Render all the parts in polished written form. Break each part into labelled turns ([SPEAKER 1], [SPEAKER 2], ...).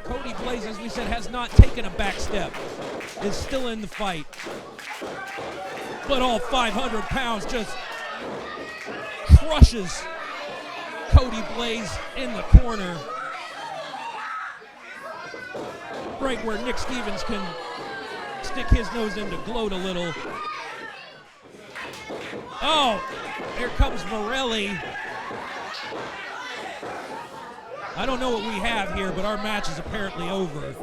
[SPEAKER 1] Cody Blaze, as we said, has not taken a back step. Is still in the fight. But all 500 pounds just crushes Cody Blaze in the corner. Right where Nick Stevens can stick his nose in to gloat a little. Oh, here comes Morelli. I don't know what we have here, but our match is apparently over.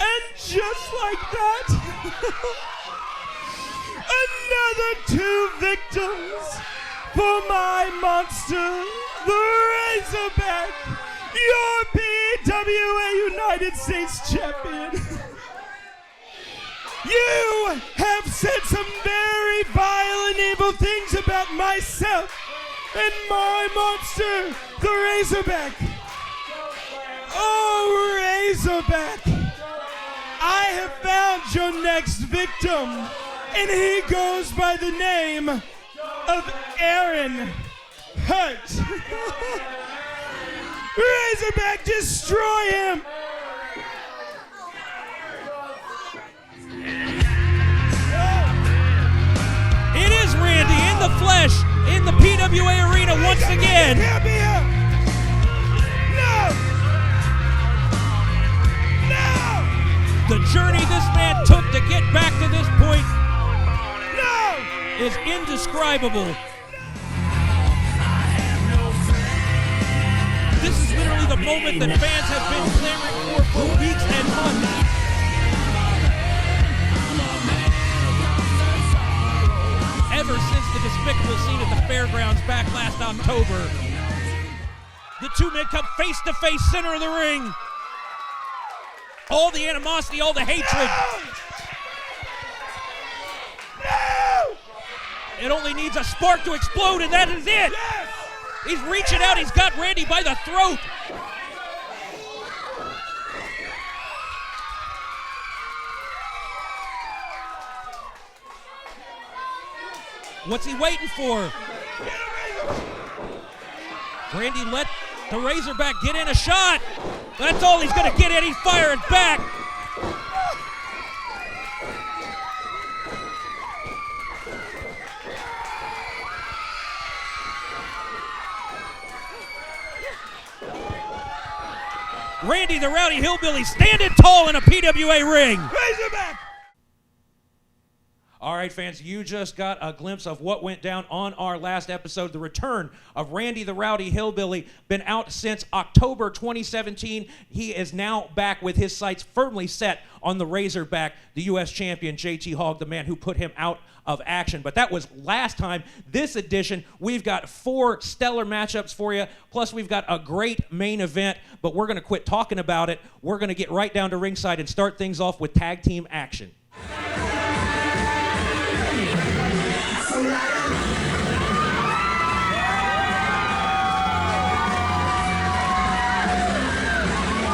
[SPEAKER 2] And just like that, another 2 victims for my monster, the Razorback, your PWA United States champion. You have said some very vile and evil things about myself and my monster, the Razorback. Oh, Razorback, I have found your next victim, and he goes by the name of Aaron Hurt. Razorback, destroy him!
[SPEAKER 1] It is Randy in the flesh in the PWA arena once again.
[SPEAKER 2] Can't be here. No! No!
[SPEAKER 1] The journey this man took to get back to this point is indescribable. This is literally the moment that fans have been clamoring for weeks and months. Ever since the despicable scene at the fairgrounds back last October, the two men come face to face, center of the ring. All the animosity, all the hatred.
[SPEAKER 2] No!
[SPEAKER 1] It only needs a spark to explode, and that is it.
[SPEAKER 2] Yes!
[SPEAKER 1] He's reaching out. He's got Randy by the throat. What's he waiting for? Randy let the Razorback get in a shot. That's all he's going to get in. He's firing back. Randy the Rowdy Hillbilly standing tall in a PWA ring.
[SPEAKER 2] Razorback!
[SPEAKER 1] All right, fans, you just got a glimpse of what went down on our last episode, the return of Randy the Rowdy Hillbilly. Been out since October 2017. He is now back with his sights firmly set on the Razorback, the U.S. champion, JT Hogg, the man who put him out of action. But that was last time. This edition, we've got 4 stellar matchups for you, plus we've got a great main event, but we're going to quit talking about it. We're going to get right down to ringside and start things off with tag team action.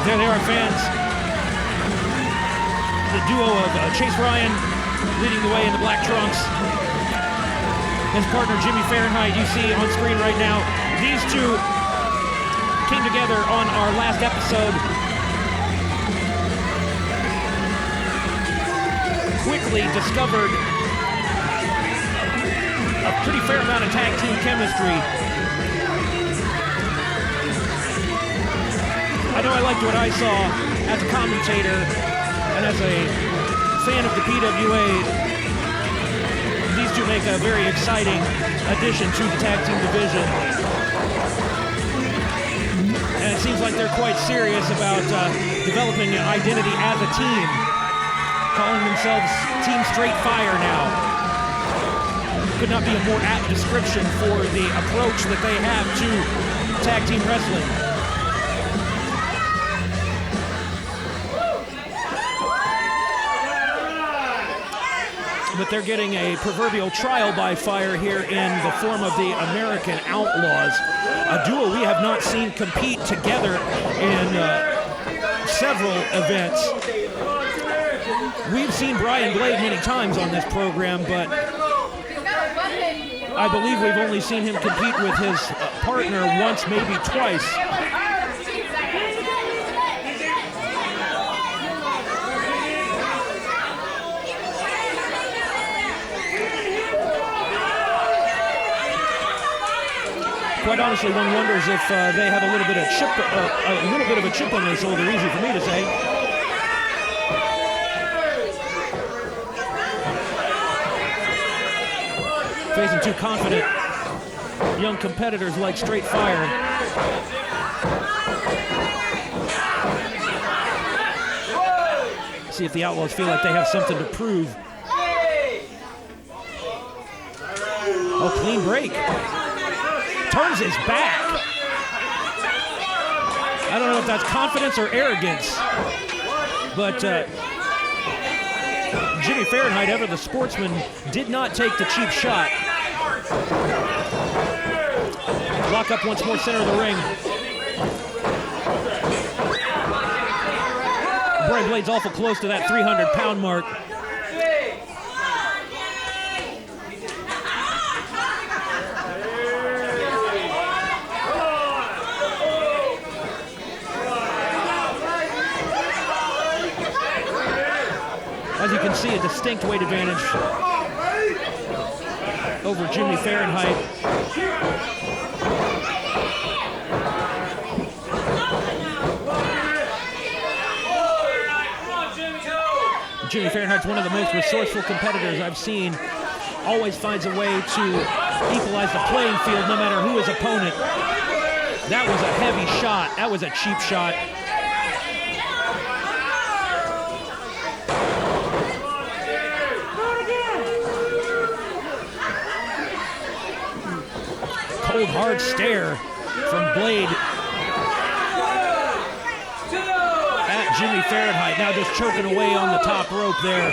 [SPEAKER 1] There they are, fans. The duo of Chase Ryan leading the way in the black trunks. His partner Jimmy Fahrenheit, you see on screen right now. These two came together on our last episode. Quickly discovered a pretty fair amount of tag team chemistry. I know I liked what I saw as a commentator and as a fan of the PWA. These two make a very exciting addition to the tag team division. And it seems like they're quite serious about developing an identity as a team, calling themselves Team Straight Fire now. Could not be a more apt description for the approach that they have to tag team wrestling. But they're getting a proverbial trial by fire here in the form of the American Outlaws, a duo we have not seen compete together in several events. We've seen Brian Blade many times on this program, but I believe we've only seen him compete with his partner once, maybe twice. Quite honestly, one wonders if they have a little bit of a chip on their shoulder. Easy for me to say. Facing two confident young competitors like straight fire. See if the Outlaws feel like they have something to prove. Oh, clean break. Turns his back. I don't know if that's confidence or arrogance, but Jimmy Fahrenheit, ever the sportsman, did not take the cheap shot. Lock up once more, center of the ring. Brian Blade's awful close to that 300-pound mark. As you can see, a distinct weight advantage over Jimmy Fahrenheit. Jimmy Fahrenheit's one of the most resourceful competitors I've seen. Always finds a way to equalize the playing field no matter who his opponent. That was a heavy shot. That was a cheap shot. Cold, hard stare from Blade at Jimmy Fahrenheit. Now just choking away on the top rope there.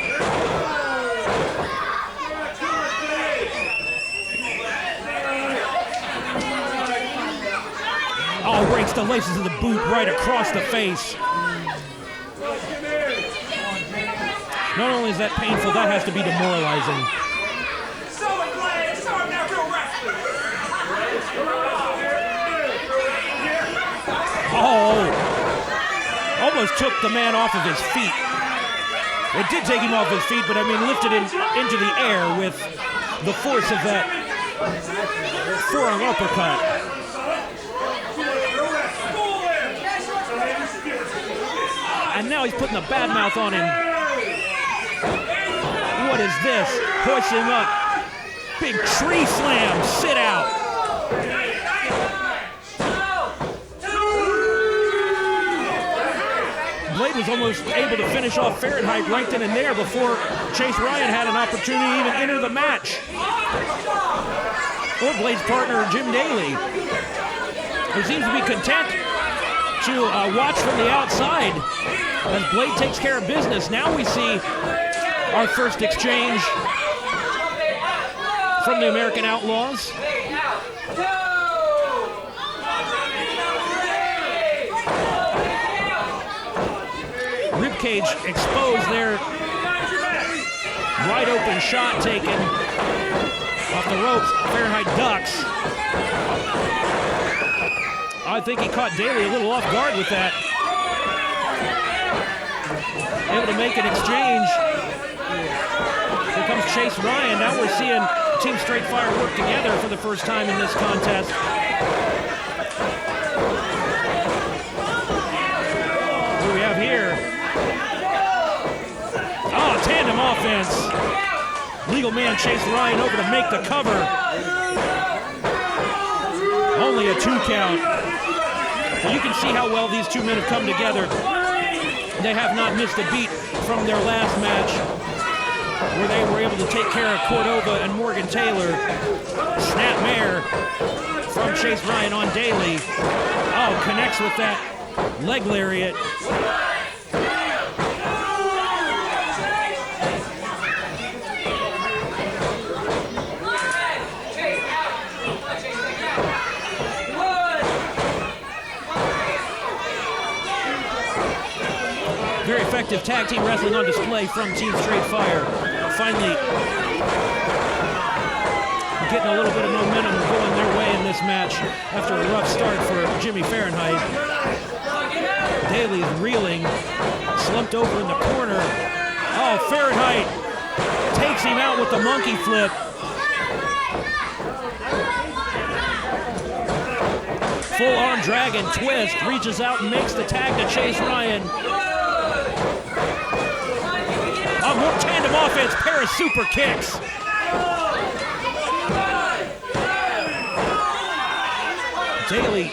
[SPEAKER 1] Oh, breaks the laces of the boot right across the face. Not only is that painful, that has to be demoralizing. Oh, almost took the man off of his feet. It did take him off his feet, but I mean lifted him into the air with the force of that forearm uppercut. And now he's putting the bad mouth on him. What is this? Hoists him up. Big tree slam, sit out. Blade was almost able to finish off Fahrenheit right then and there before Chase Ryan had an opportunity to even enter the match. Or Blade's partner, Jim Daly, who seems to be content to watch from the outside as Blade takes care of business. Now we see our first exchange from the American Outlaws. Ribcage exposed there. Wide open shot taken off the ropes. Fahrenheit ducks. I think he caught Daly a little off guard with that. Able to make an exchange. Here comes Chase Ryan. Now we're seeing Team Straight Fire work together for the first time in this contest. What do we have here? Oh, tandem offense. Legal man Chase Ryan over to make the cover. Only a 2 count. Well, you can see how well these two men have come together. They have not missed a beat from their last match, where they were able to take care of Cordova and Morgan Taylor. Snapmare from Chase Ryan on Daly. Oh, connects with that leg lariat. Very effective tag team wrestling on display from Team Straight Fire. Finally getting a little bit of momentum going their way in this match after a rough start for Jimmy Fahrenheit. Daly's reeling, slumped over in the corner. Oh, Fahrenheit takes him out with the monkey flip. Full arm dragon twist, reaches out and makes the tag to Chase Ryan. Oh, more tandem offense, pair of super kicks. Daly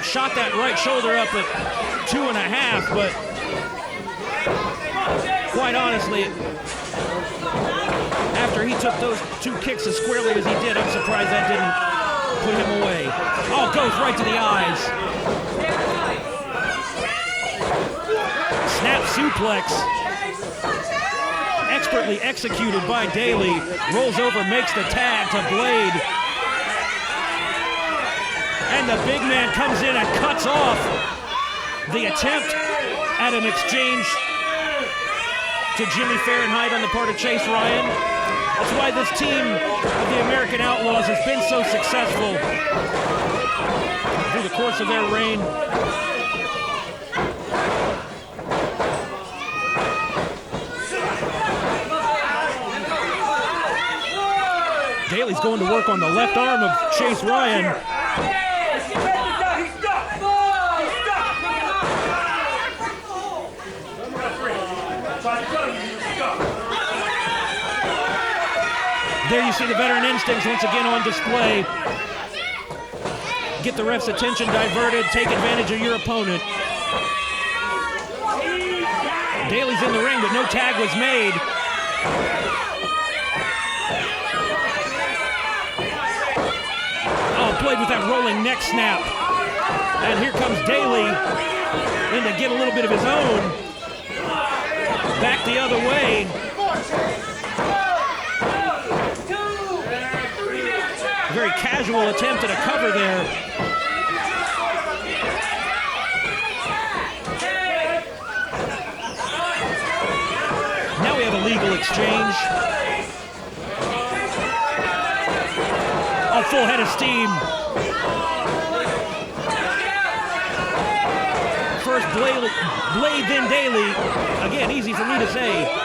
[SPEAKER 1] shot that right shoulder up at 2.5, but quite honestly, after he took those 2 kicks as squarely as he did, I'm surprised that didn't put him away. Oh, goes right to the eyes. Snap suplex. Expertly executed by Daly. Rolls over, makes the tag to Blade. And the big man comes in and cuts off the attempt at an exchange to Jimmy Fahrenheit on the part of Chase Ryan. That's why this team of the American Outlaws has been so successful through the course of their reign. Daly's going to work on the left arm of Chase Ryan. There you see the veteran instincts once again on display. Get the ref's attention diverted, take advantage of your opponent. Daly's in the ring, but no tag was made. Oh, played with that rolling neck snap. And here comes Daly in to get a little bit of his own. Back the other way. Very casual attempt at a cover there. Now we have a legal exchange. A full head of steam. First Blade, then Daly. Again, easy for me to say.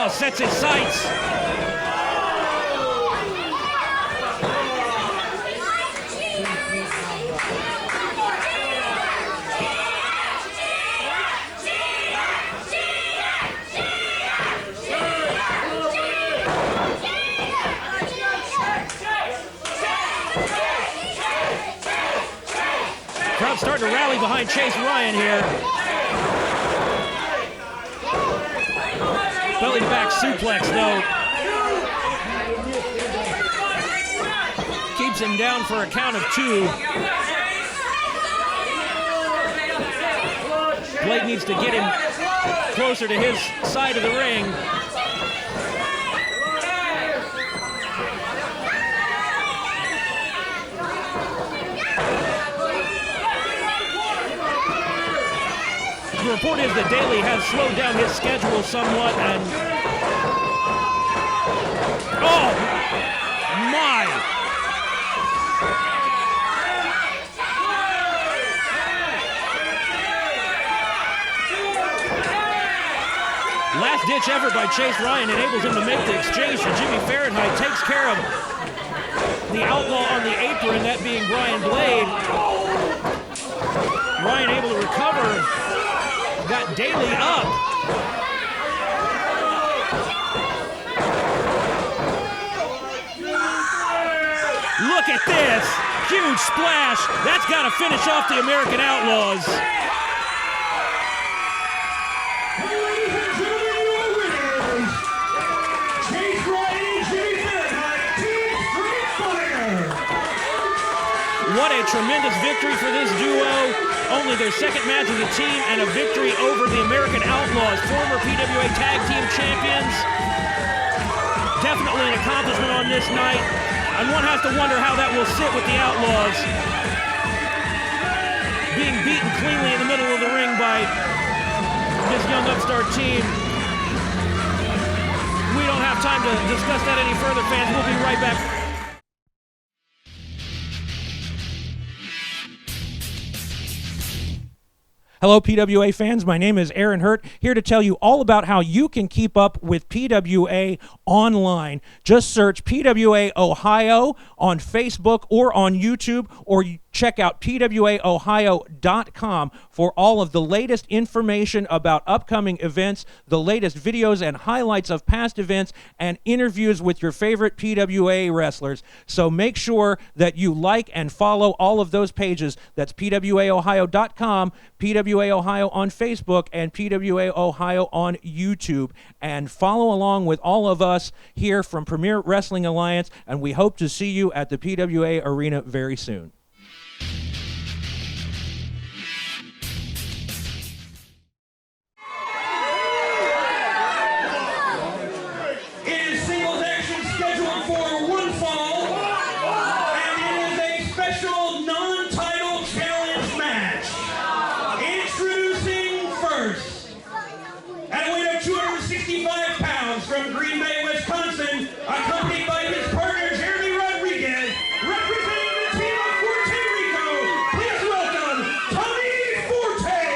[SPEAKER 1] Oh, sets his sights. Crowd starting to rally behind Chase Ryan here. Belly to back suplex, though. Keeps him down for a count of 2. Blade needs to get him closer to his side of the ring. The report is that Daly has slowed down his schedule somewhat, and oh my! Last-ditch effort by Chase Ryan enables him to make the exchange to Jimmy Fahrenheit. Takes care of the outlaw on the apron, that being Brian Blade. Ryan able to recover. Got Daly up. Look at this. Huge splash. That's got to finish off the American Outlaws. What a tremendous victory for this duo. Only their second match as a team and a victory over the American Outlaws, former PWA Tag Team Champions. Definitely an accomplishment on this night. And one has to wonder how that will sit with the Outlaws.
[SPEAKER 3] being beaten cleanly in the middle of the ring by this young upstart team. We don't have time to discuss that any further, fans. We'll be right back.
[SPEAKER 1] Hello, PWA fans. My name is Aaron Hurt, here to tell you all about how you can keep up with PWA online. Just search PWA Ohio on Facebook or on YouTube, or check out PWAOhio.com for all of the latest information about upcoming events, the latest videos and highlights of past events, and interviews with your favorite PWA wrestlers. So make sure that you like and follow all of those pages. That's PWAOhio.com, PWA Ohio on Facebook, and PWA Ohio on YouTube. And follow along with all of us here from Premier Wrestling Alliance, and we hope to see you at the PWA Arena very soon.
[SPEAKER 4] From Green Bay, Wisconsin, accompanied by his partner Jeremy Rodriguez, representing the team of Puerto Rico. Please welcome Tommy Forte.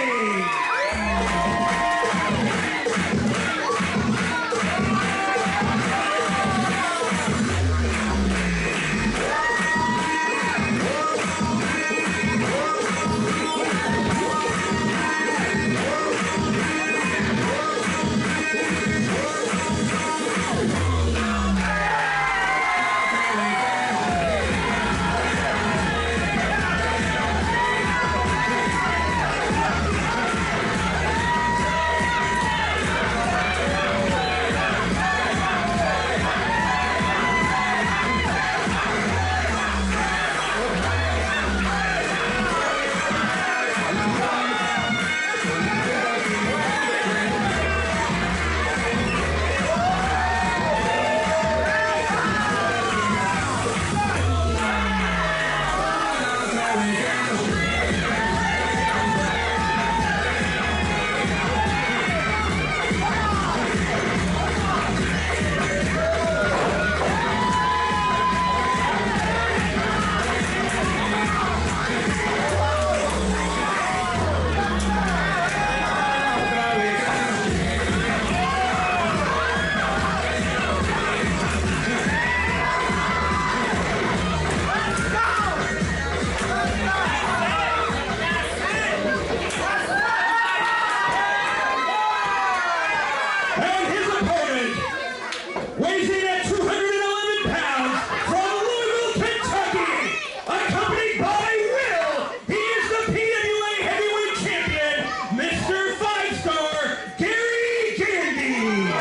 [SPEAKER 4] Weighs in at 211 pounds from Louisville, Kentucky, accompanied by Will. He is the PWA Heavyweight Champion, Mr. 5-Star Gary Gandy.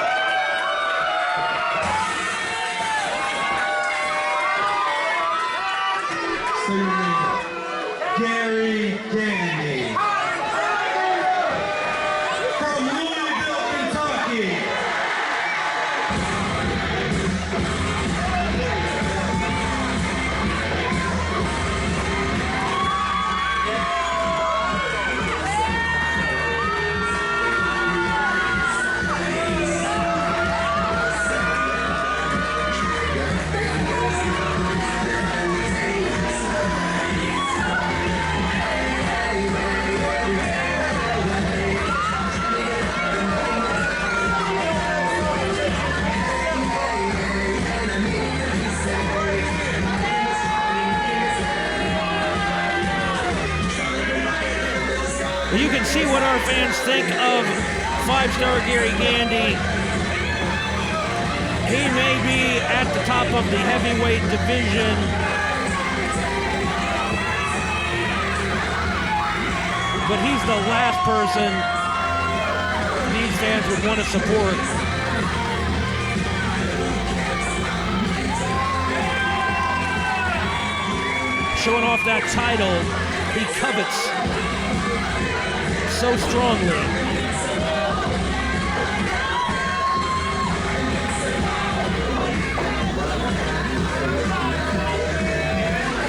[SPEAKER 4] Say your name. Gary Gandy. From Louisville, Kentucky.
[SPEAKER 3] You can see what our fans think of 5-Star Gary Gandy. He may be at the top of the heavyweight division, but he's the last person these fans would want to support. Showing off that title he covets so strongly.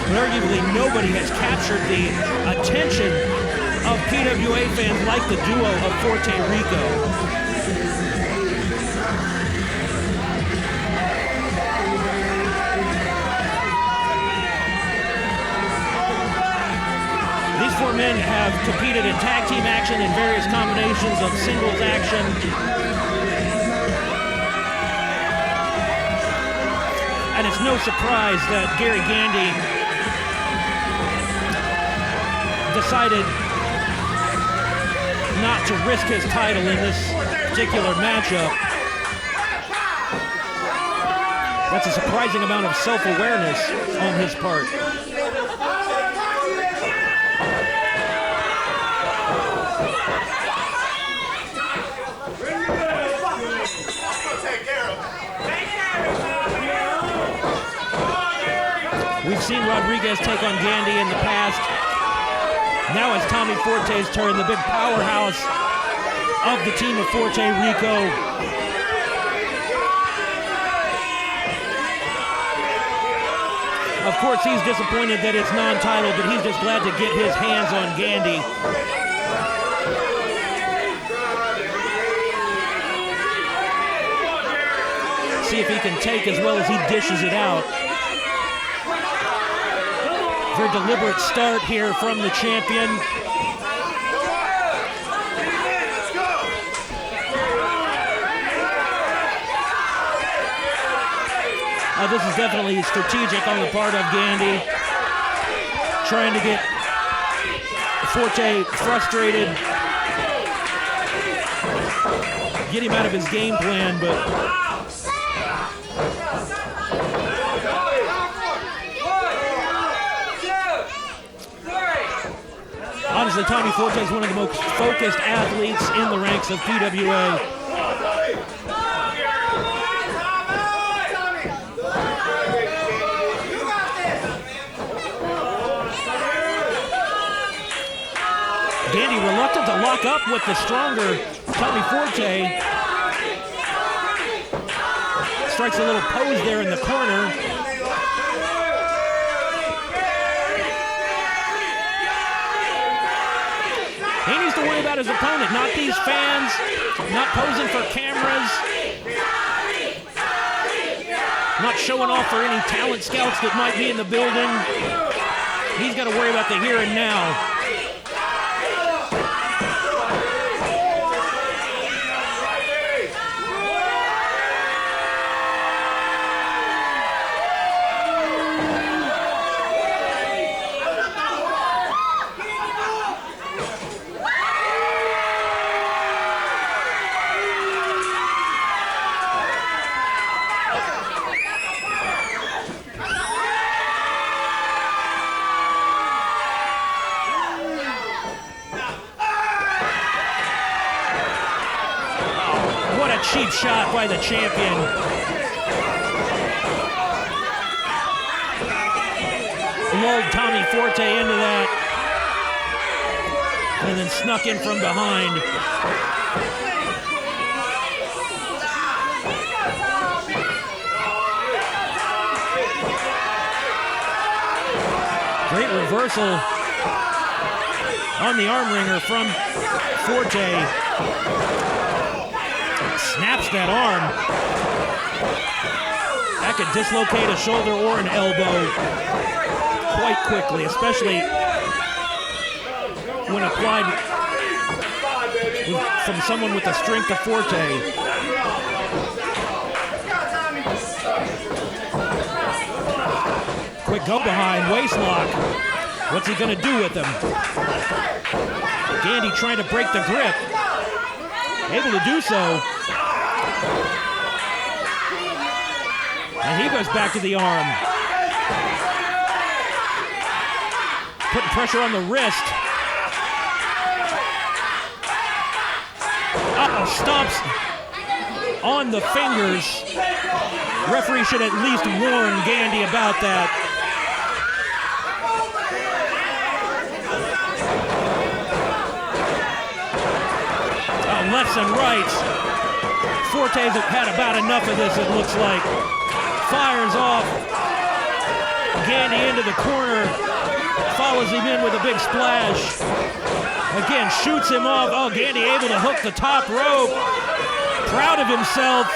[SPEAKER 3] But arguably nobody has captured the attention of PWA fans like the duo of Forte Rico. These four men have competed in tag team action and various combinations of singles action. And it's no surprise that Gary Gandy decided not to risk his title in this particular matchup. That's a surprising amount of self-awareness on his part. We've seen Rodriguez take on Gandy in the past. Now it's Tommy Forte's turn, the big powerhouse of the team of Forte Rico. Of course, he's disappointed that it's non-title, but he's just glad to get his hands on Gandy. See if he can take as well as he dishes it out. Very deliberate start here from the champion. This is definitely strategic on the part of Gandy, trying to get Forte frustrated, get him out of his game plan, but honestly, Tommy Forte is one of the most focused athletes in the ranks of PWA. Gandy reluctant to lock up with the stronger Tommy Forte. Strikes a little pose there in the corner. He needs to worry about his opponent, not these fans, not posing for cameras, not showing off for any talent scouts that might be in the building. He's got to worry about the here and now. Cheap shot by the champion. Lulled Tommy Forte into that. And then snuck in from behind. Great reversal on the arm wringer from Forte. Snaps that arm. That could dislocate a shoulder or an elbow quite quickly, especially when applied from someone with the strength of Forte. Quick go behind, waist lock. What's he gonna do with him? Gandy trying to break the grip. Able to do so. And he goes back to the arm. Putting pressure on the wrist. Stomps on the fingers. Referee should at least warn Gandy about that. Lefts and rights. Forte's had about enough of this, it looks like. Fires off. Gandy into the corner. Follows him in with a big splash. Again, shoots him off. Oh, Gandy able to hook the top rope. Proud of himself.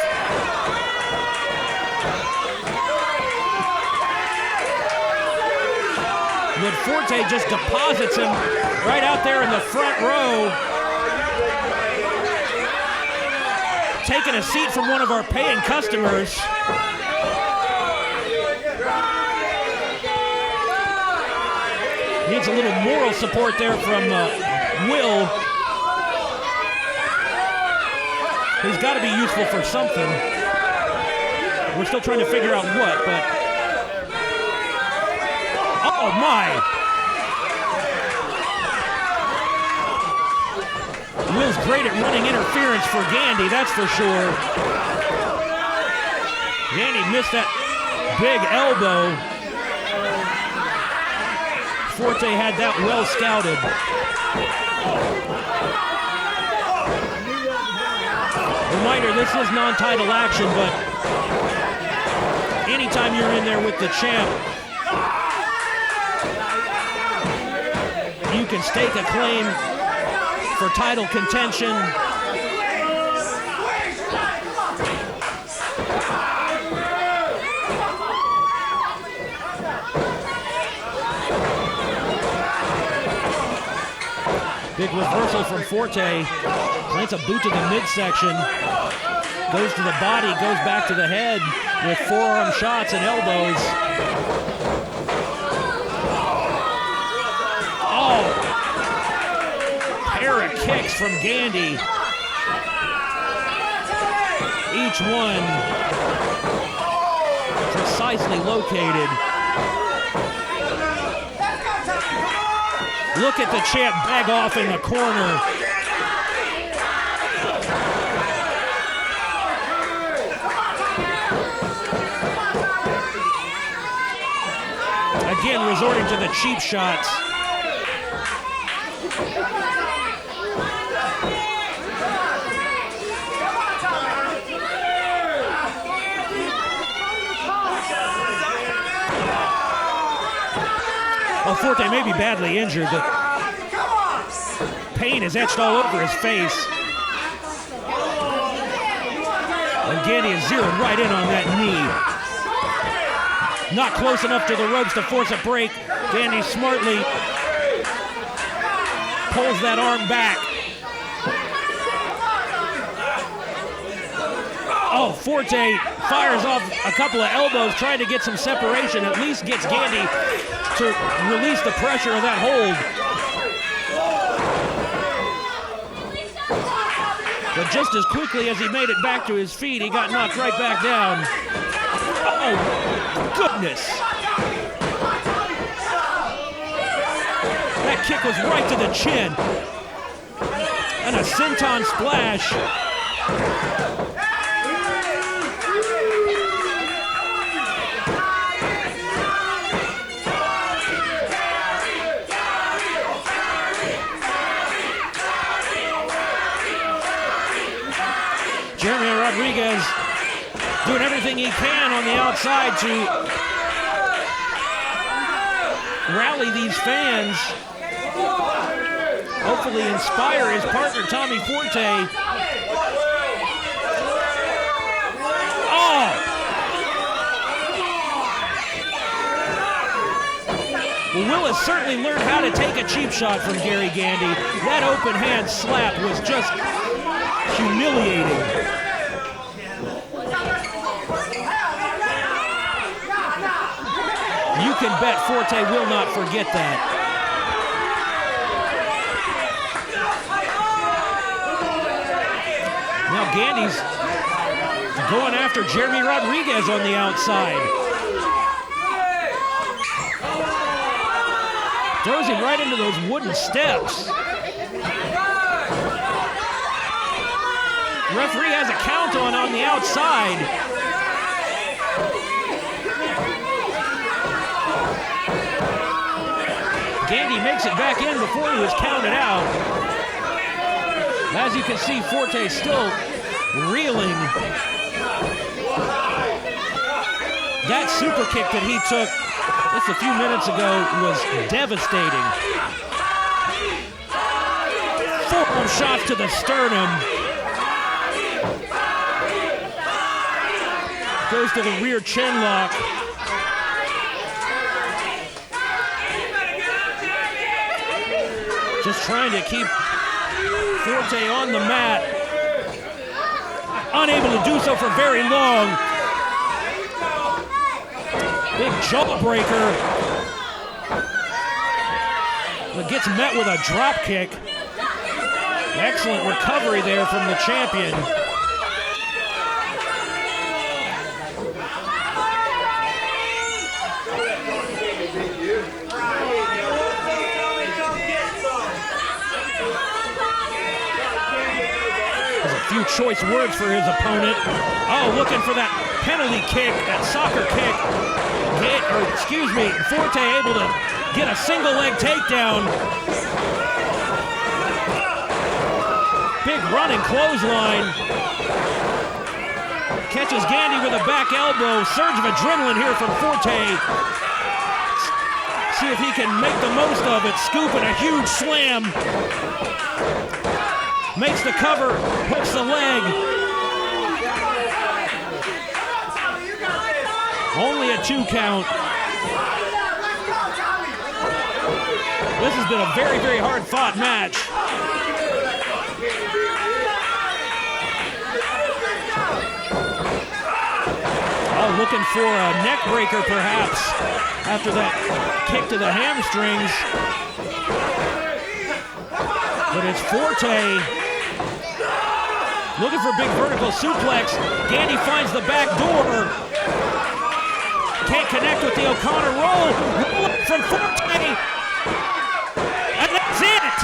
[SPEAKER 3] But Forte just deposits him right out there in the front row. Taking a seat from one of our paying customers. Needs a little moral support there from Will. He's got to be useful for something. We're still trying to figure out what, but... Oh, my! Will's great at running interference for Gandy, that's for sure. Gandy missed that big elbow. Forte had that well scouted. Reminder, this is non-title action, but anytime you're in there with the champ, you can stake a claim for title contention. Big reversal from Forte. Plants a boot to the midsection. Goes to the body, goes back to the head with forearm shots and elbows. Oh! Pair of kicks from Gandy. Each one precisely located. Look at the champ bag off in the corner. Again, resorting to the cheap shots. Well, Forte may be badly injured, but pain is etched all over his face. And Gandy is zeroed right in on that knee. Not close enough to the ropes to force a break. Gandy smartly pulls that arm back. Oh, Forte fires off a couple of elbows, trying to get some separation, at least gets Gandy to release the pressure of that hold. But just as quickly as he made it back to his feet, he got knocked right back down. Oh, goodness. That kick was right to the chin. And a senton splash. Jeremy Rodriguez doing everything he can on the outside to rally these fans. Hopefully inspire his partner, Tommy Forte. Oh! Well, Will has certainly learned how to take a cheap shot from Gary Gandy. That open hand slap was just humiliating. You can bet Forte will not forget that. Now Gandy's going after Jeremy Rodriguez on the outside. Throws him right into those wooden steps. Referee has a count on the outside. Gandy makes it back in before he was counted out. As you can see, Forte still reeling. That super kick that he took just a few minutes ago was devastating. forearm shots to the sternum. Goes to the rear chin lock. Just trying to keep Forte on the mat. Unable to do so for very long. Big jawbreaker. But gets met with a drop kick. Excellent recovery there from the champion. Few choice words for his opponent. Oh, looking for that penalty kick, that soccer kick. Forte able to get a single leg takedown. Big running clothesline. Catches Gandy with a back elbow. Surge of adrenaline here from Forte. See if he can make the most of it. Scooping a huge slam. Makes the cover, hooks the leg. Only a 2 count. This has been a very, very hard fought match. Oh, looking for a neck breaker perhaps after that kick to the hamstrings. But it's Forte. Looking for a big vertical suplex. Gandy finds the back door. Can't connect with the O'Connor roll. Roll up from Forte. And that's it.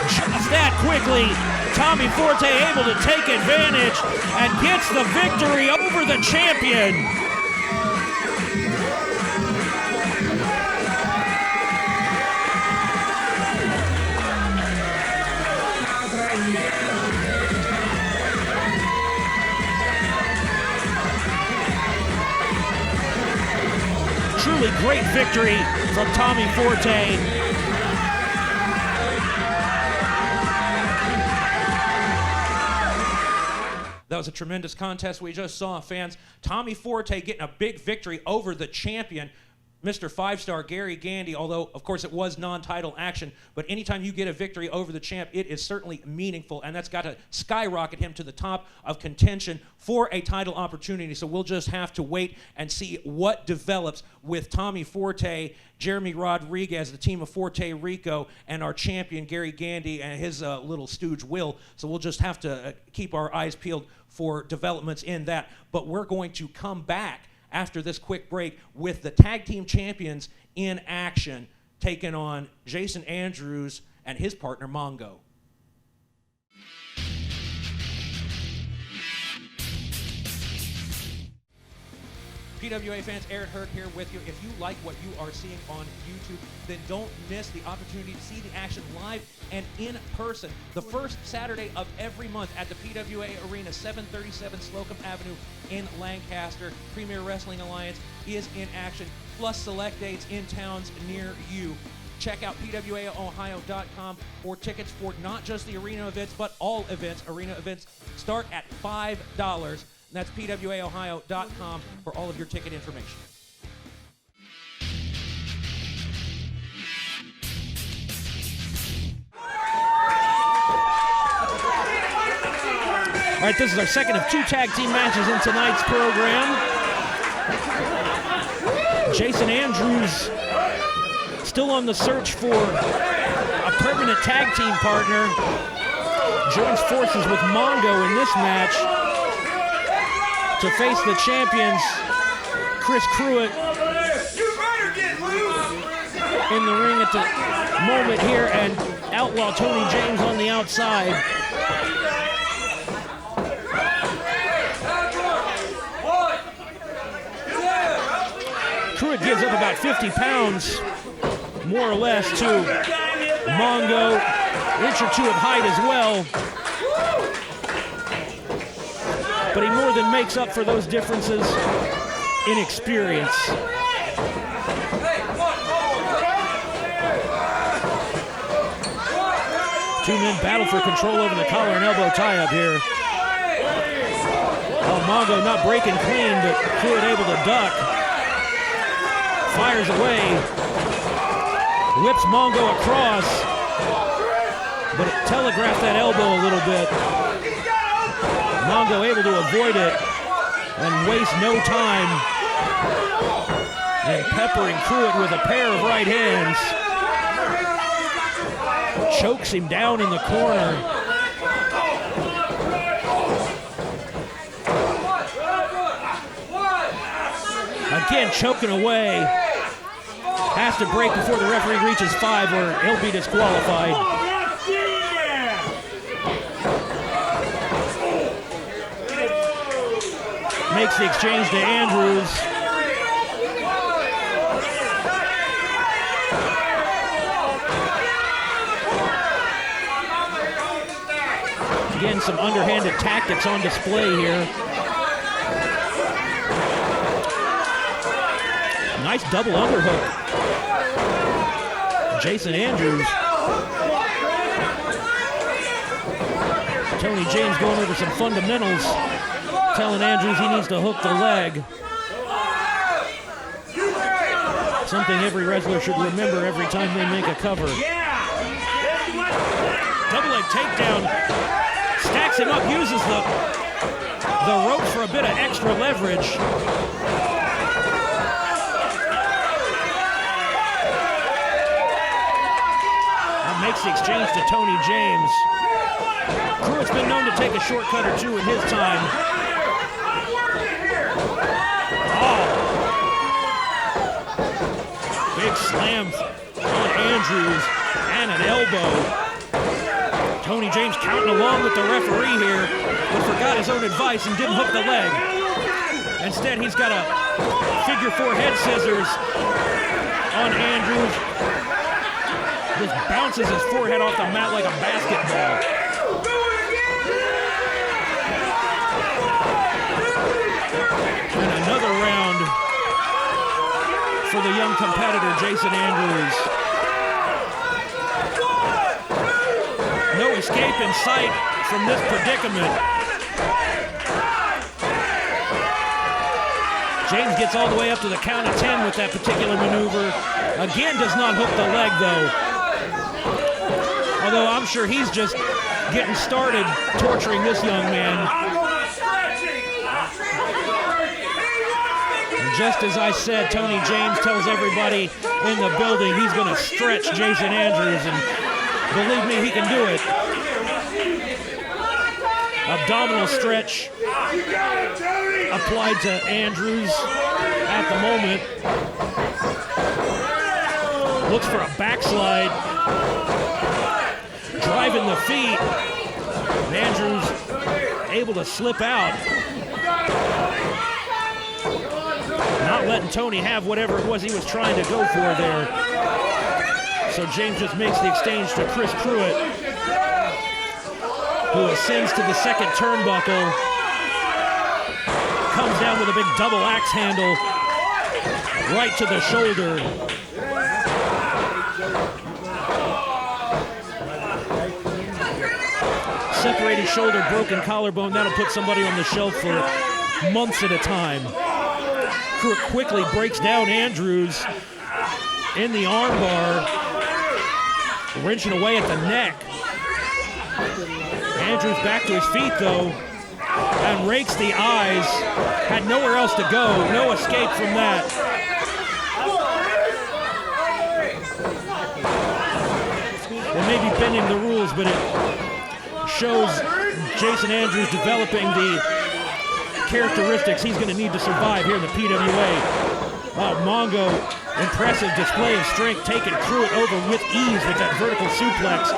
[SPEAKER 3] Just that quickly. Tommy Forte able to take advantage and gets the victory over the champion. Truly great victory from Tommy Forte.
[SPEAKER 1] That was a tremendous contest we just saw, fans. Tommy Forte getting a big victory over the champion, Mr. 5-star Gary Gandy, although, of course, it was non-title action. But anytime you get a victory over the champ, it is certainly meaningful, and that's got to skyrocket him to the top of contention for a title opportunity. So we'll just have to wait and see what develops with Tommy Forte, Jeremy Rodriguez, the team of Forte Rico, and our champion, Gary Gandy, and his little stooge, Will. So we'll just have to keep our eyes peeled for developments in that. But we're going to come back after this quick break with the tag team champions in action, taking on Jason Andrews and his partner, Mongo. PWA fans, Aaron Hurt here with you. If you like what you are seeing on YouTube, then don't miss the opportunity to see the action live and in person the first Saturday of every month at the PWA Arena, 737 Slocum Avenue in Lancaster. Premier Wrestling Alliance is in action, plus select dates in towns near you. Check out PWAOhio.com for tickets for not just the arena events, but all events. Arena events start at $5. And that's PWAOhio.com for all of your ticket information.
[SPEAKER 3] All right, this is our second of 2 tag team matches in tonight's program. Jason Andrews still on the search for a permanent tag team partner. Joins forces with Mongo in this match to face the champions, Chris Pruitt, in the ring at the moment here, and Outlaw Tony James on the outside. Pruitt gives up about 50 pounds, more or less, to Mongo, inch or two of height as well. but he more than makes up for those differences in experience. Two men battle for control over the collar and elbow tie-up here. Oh, Mongo not breaking clean, but Pruitt able to duck. Fires away. Whips Mongo across, but it telegraphed that elbow a little bit. Mongo able to avoid it and waste no time in peppering Pruitt with a pair of right hands. Chokes him down in the corner. Again, choking away. Has to break before the referee reaches 5 or he'll be disqualified. Makes the exchange to Andrews. Again, some underhanded tactics on display here. Nice double underhook. Jason Andrews. Tony James going over some fundamentals, telling Andrews he needs to hook the leg. Something every wrestler should remember every time they make a cover. Double leg takedown. Stacks him up, uses the rope for a bit of extra leverage. That makes the exchange to Tony James. Pruitt's been known to take a shortcut or two in his time. Oh. Big slam on Andrews and an elbow. Tony James counting along with the referee here, but forgot his own advice and didn't hook the leg. Instead, he's got a figure 4 head scissors on Andrews. Just bounces his forehead off the mat like a basketball. And another round for the young competitor, Jason Andrews. No escape in sight from this predicament. James gets all the way up to the count of 10 with that particular maneuver. Again, does not hook the leg, though. Although I'm sure he's just getting started torturing this young man. And just as I said, Tony James tells everybody in the building he's going to stretch Jason Andrews, and believe me, he can do it. Abdominal stretch applied to Andrews at the moment. Looks for a backslide. Driving the feet. And Andrews able to slip out. Not letting Tony have whatever it was he was trying to go for there. So James just makes the exchange to Chris Pruitt, who ascends to the second turnbuckle. Comes down with a big double axe handle right to the shoulder. Separated shoulder, broken collarbone. That'll put somebody on the shelf for months at a time. Pruitt quickly breaks down Andrews in the armbar, wrenching away at the neck. Andrews back to his feet, though, and rakes the eyes. Had nowhere else to go. No escape from that. They may be bending the rules, but it shows Jason Andrews developing the characteristics he's going to need to survive here in the PWA. Mongo, impressive display of strength, taking Pruitt over with ease with that vertical suplex.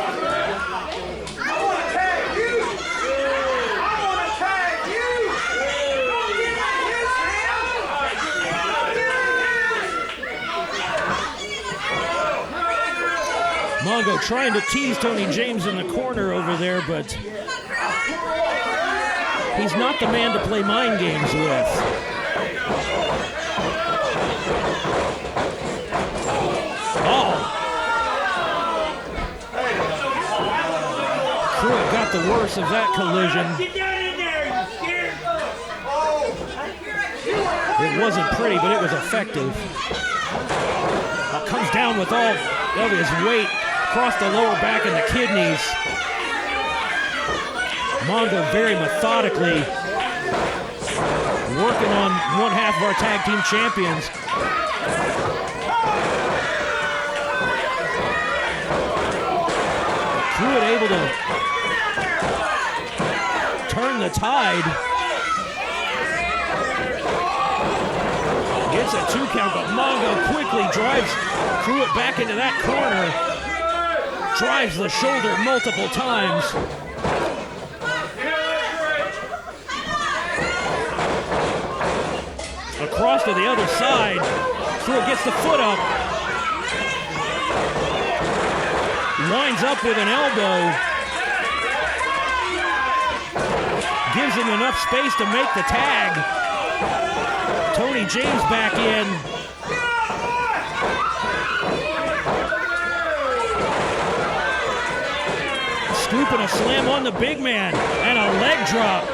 [SPEAKER 3] Mongo trying to tease Tony James in the corner over there, but He's not the man to play mind games with. Oh. Pruitt got the worst of that collision. It wasn't pretty, but it was effective. Comes down with all of his weight across the lower back and the kidneys. Mongo very methodically working on one half of our tag team champions. Pruitt able to turn the tide. Gets a 2 count, but Mongo quickly drives Pruitt back into that corner. Drives the shoulder multiple times. Across to the other side. Pruitt gets the foot up. Lines up with an elbow. Gives him enough space to make the tag. Tony James back in. Scoop and a slam on the big man. And a leg drop.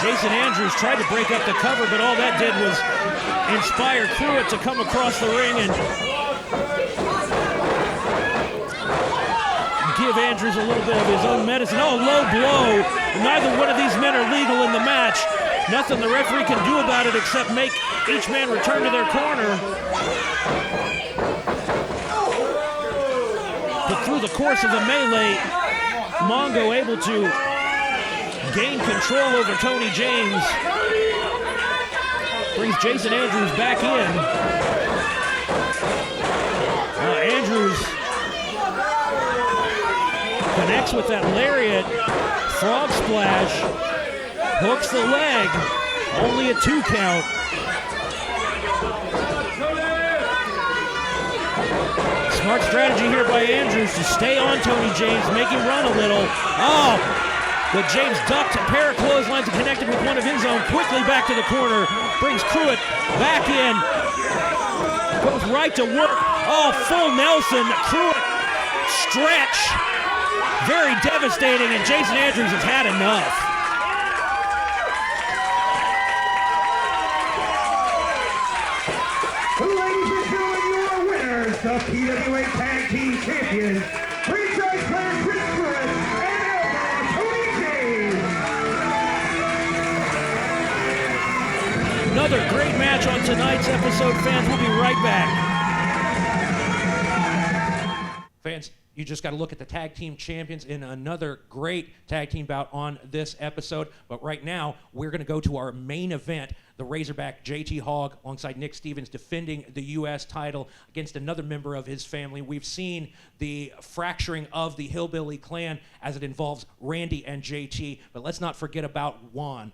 [SPEAKER 3] Jason Andrews tried to break up the cover, but all that did was inspire Pruitt to come across the ring and give Andrews a little bit of his own medicine. Oh, low blow. Neither one of these men are legal in the match. Nothing the referee can do about it except make each man return to their corner. But through the course of the melee, Mongo able to gain control over Tony James. Brings Jason Andrews back in. Andrews connects with that lariat. Frog splash. Hooks the leg. Only a 2 count. Smart strategy here by Andrews to stay on Tony James, make him run a little. Oh! But James ducked, a pair of clotheslines and connected with one of his own. Quickly back to the corner. Brings Pruitt back in. Goes right to work. Oh, full Nelson. Pruitt stretch. Very devastating, and Jason Andrews has had enough.
[SPEAKER 4] Ladies and gentlemen, your winners, the PWA Tag Team Champions, franchise player Chris Pruitt and Tony James.
[SPEAKER 3] Another great match on tonight's episode, fans. We'll be right back.
[SPEAKER 1] Fans, you just got to look at the tag team champions in another great tag team bout on this episode. But right now, we're going to go to our main event, the Razorback JT Hogg alongside Nick Stevens defending the U.S. title against another member of his family. We've seen the fracturing of the Hillbilly clan as it involves Randy and JT, but let's not forget about Juan.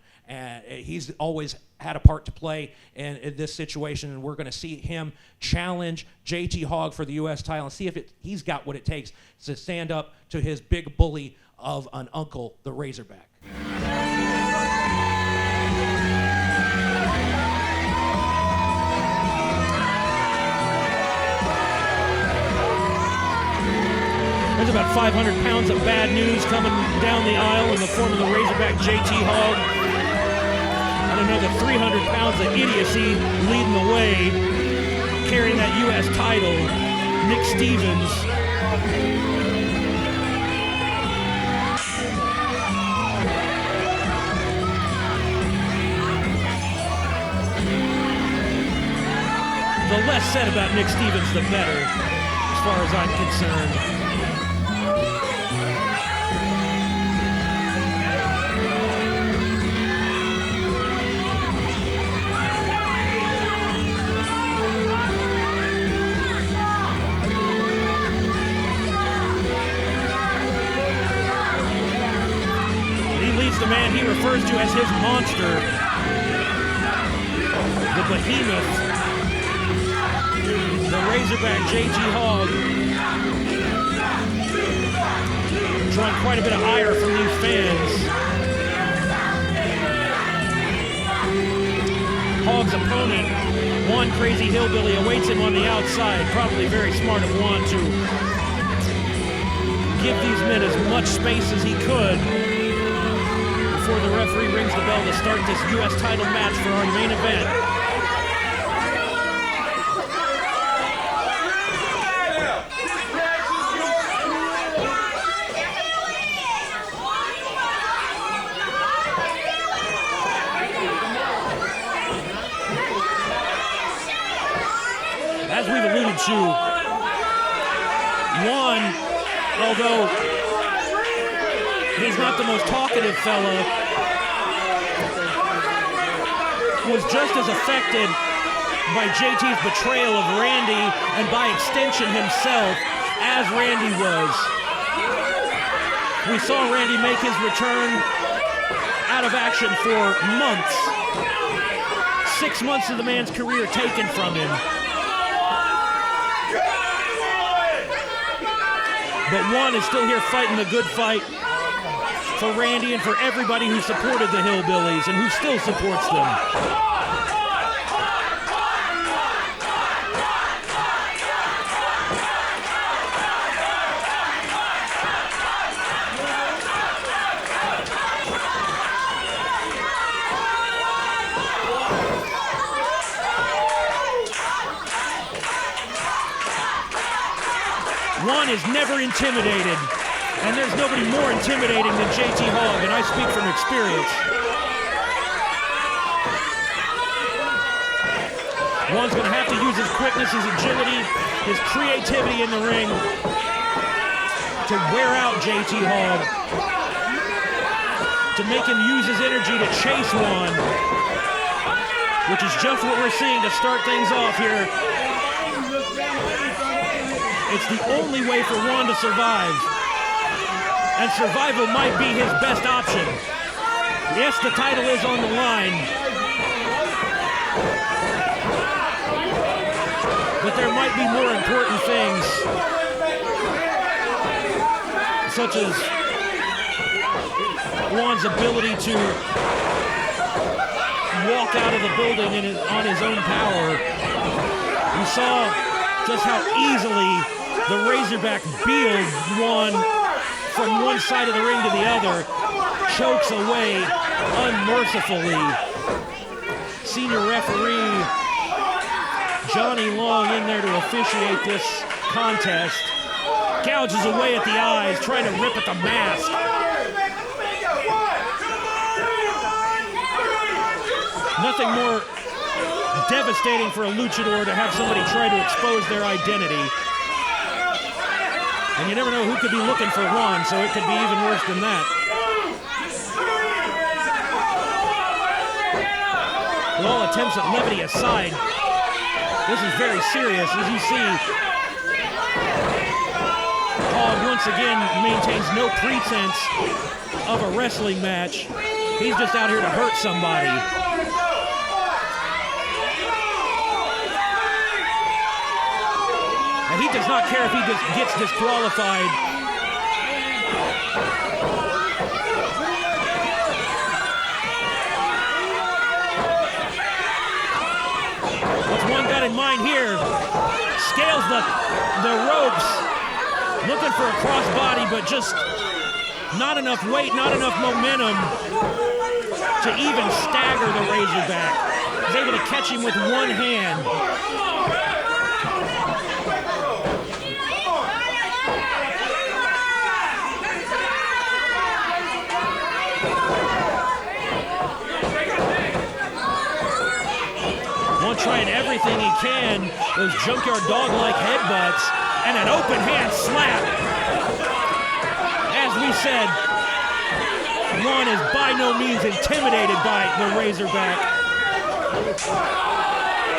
[SPEAKER 1] He's always had a part to play in this situation, and we're going to see him challenge JT Hogg for the U.S. title and see if he's got what it takes to stand up to his big bully of an uncle, the Razorback.
[SPEAKER 3] There's about 500 pounds of bad news coming down the aisle in the form of the Razorback JT Hogg. And another 300 pounds of idiocy leading the way, carrying that U.S. title, Nick Stevens. The less said about Nick Stevens, the better, as far as I'm concerned. The man he refers to as his monster, the behemoth, the Razorback JT Hogg. drawing quite a bit of ire from these fans. Hogg's opponent, Juan Crazy Hillbilly, awaits him on the outside. Probably very smart of Juan to give these men as much space as he could before the referee rings the bell to start this U.S. title match for our main event. As we've alluded to, Juan, although he's not the most talkative fella, was just as affected by JT's betrayal of Randy and by extension himself as Randy was. We saw Randy make his return out of action for months. 6 months of the man's career taken from him. But Juan is still here fighting the good fight for Randy and for everybody who supported the Hillbillies and who still supports them. Juan is never intimidated, and there's nobody more intimidating than JT Hogg, and I speak from experience. Juan's going to have to use his quickness, his agility, his creativity in the ring to wear out JT Hogg, to make him use his energy to chase Juan, which is just what we're seeing to start things off here. It's the only way for Juan to survive. And survival might be his best option. Yes, the title is on the line. But there might be more important things, such as Juan's ability to walk out of the building on his own power. We saw just how easily the Razorback bealed Juan from one side of the ring to the other, chokes away unmercifully. Senior referee Johnny Long in there to officiate this contest, gouges away at the eyes, trying to rip at the mask. Nothing more devastating for a luchador to have somebody try to expose their identity. And you never know who could be looking for Juan, so it could be even worse than that. With all attempts at levity aside, this is very serious. As you see, Hogg once again maintains no pretense of a wrestling match. He's just out here to hurt somebody. And he does not care if he just gets disqualified. What's Juan got in mind here? Scales the ropes, looking for a crossbody, but just not enough weight, not enough momentum to even stagger the Razorback. He's able to catch him with one hand. Trying everything he can, those junkyard dog-like headbutts, and an open hand slap. As we said, Juan is by no means intimidated by the Razorback,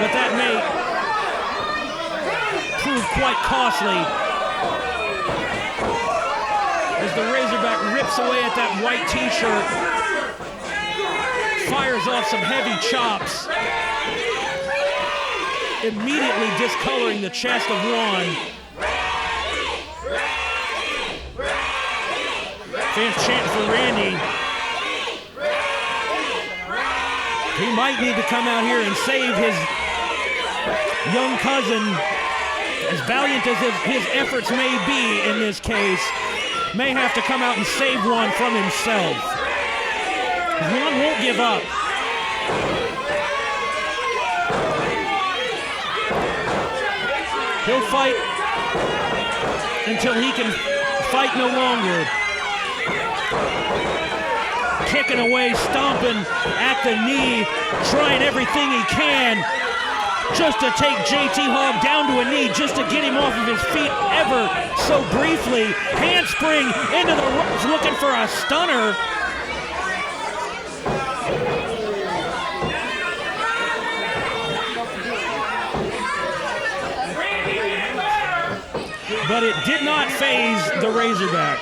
[SPEAKER 3] but that may prove quite costly as the Razorback rips away at that white t-shirt, fires off some heavy chops, immediately discoloring the chest of Juan. Fans chanting for Randy. He might need to come out here and save his young cousin. As valiant as his efforts may be in this case, may have to come out and save one from himself. One won't give up. He'll fight until he can fight no longer. Kicking away, stomping at the knee, trying everything he can just to take JT Hogg down to a knee, just to get him off of his feet ever so briefly. Handspring into the ropes, looking for a stunner. But it did not faze the Razorback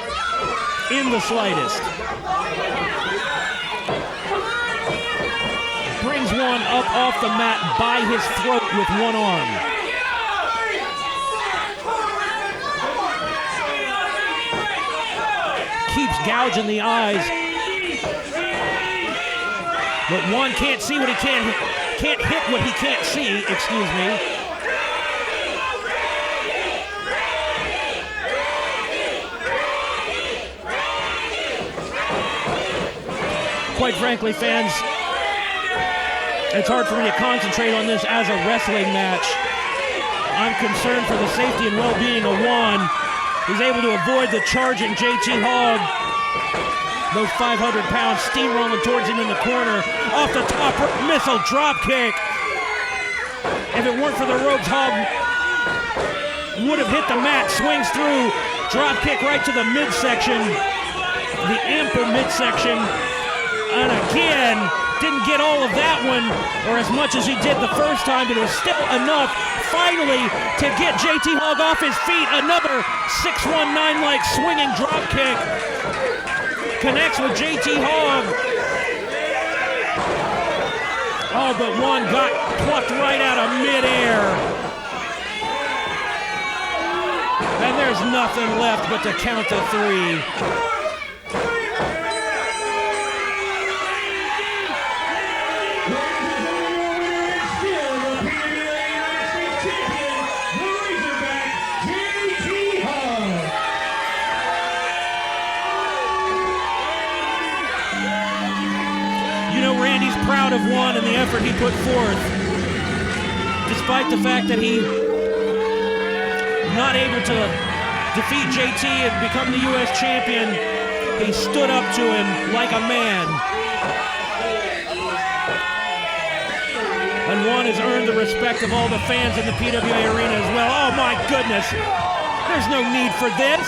[SPEAKER 3] in the slightest. Brings one up off the mat by his throat with one arm. Keeps gouging the eyes. But one can't see what he can't hit what he can't see, excuse me. Quite frankly, fans, it's hard for me to concentrate on this as a wrestling match. I'm concerned for the safety and well-being of Juan. He's able to avoid the charging JT Hogg. Those 500 pounds steamrolling towards him in the corner. Off the top, missile drop kick. If it weren't for the ropes, Hogg would have hit the mat. Swings through, drop kick right to the midsection. The ample midsection. And again, didn't get all of that one, or as much as he did the first time, but it was still enough, finally, to get JT Hogg off his feet. Another 619-like swinging drop kick. Connects with JT Hogg. Oh, but one got plucked right out of midair. And there's nothing left but to count to three. Randy's proud of Juan and the effort he put forth. Despite the fact that he not able to defeat JT and become the U.S. champion, he stood up to him like a man. And Juan has earned the respect of all the fans in the PWA arena as well. Oh my goodness, there's no need for this.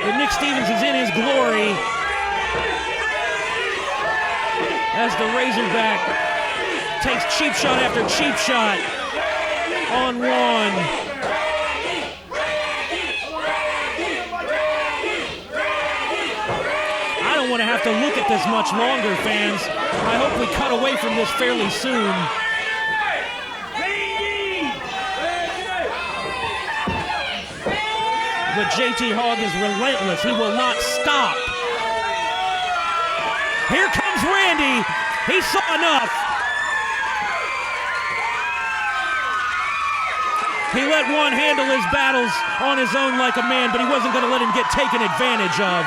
[SPEAKER 3] And Nick Stevens is in his glory as the Razorback takes cheap shot after cheap shot on Juan. I don't want to have to look at this much longer, fans. I hope we cut away from this fairly soon. But JT Hogg is relentless. He will not stop. Here comes Randy. He saw enough. He let Juan handle his battles on his own like a man, but he wasn't going to let him get taken advantage of.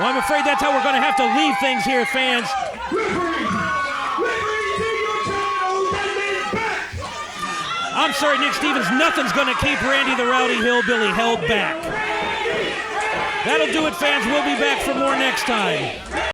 [SPEAKER 3] Well, I'm afraid that's how we're going to have to leave things here, fans. I'm sorry, Nick Stevens, nothing's going to keep Randy the Rowdy Hillbilly held back. That'll do it, fans. We'll be back for more next time.